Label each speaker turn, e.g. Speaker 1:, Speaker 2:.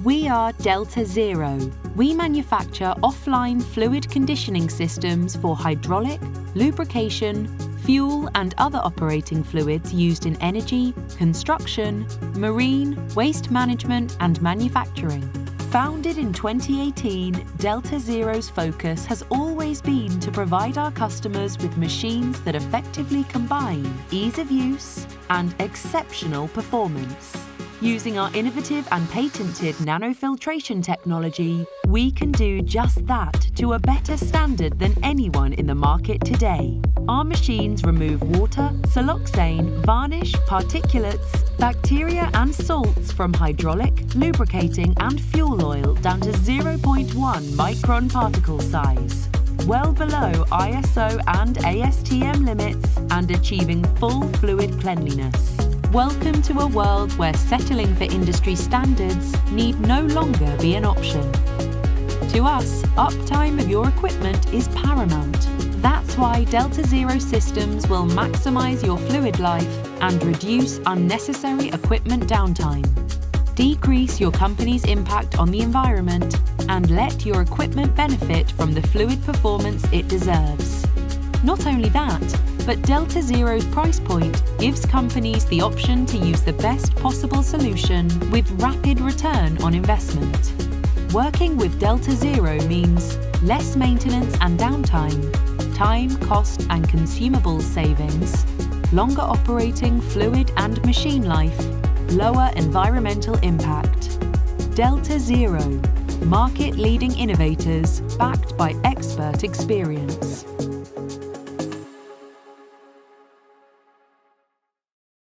Speaker 1: We are Delta-Xero. We manufacture offline fluid conditioning systems for hydraulic, lubrication, fuel and other operating fluids used in energy, construction, marine, waste management and manufacturing. Founded in 2018, Delta-Xero's focus has always been to provide our customers with machines that effectively combine ease of use and exceptional performance. Using our innovative and patented nanofiltration technology, we can do just that to a better standard than anyone in the market today. Our machines remove water, siloxane, varnish, particulates, bacteria and salts from hydraulic, lubricating and fuel oil down to 0.1 micron particle size, well below ISO and ASTM limits and achieving full fluid cleanliness. Welcome to a world where settling for industry standards need no longer be an option. To us, uptime of your equipment is paramount. That's why Delta-Xero systems will maximize your fluid life and reduce unnecessary equipment downtime. Decrease your company's impact on the environment and let your equipment benefit from the fluid performance it deserves. Not only that, but Delta-Xero's price point gives companies the option to use the best possible solution with rapid return on investment. Working with Delta-Xero means less maintenance and downtime, time, cost and consumables savings, longer operating fluid and machine life, lower environmental impact. Delta-Xero, market-leading innovators backed by expert experience.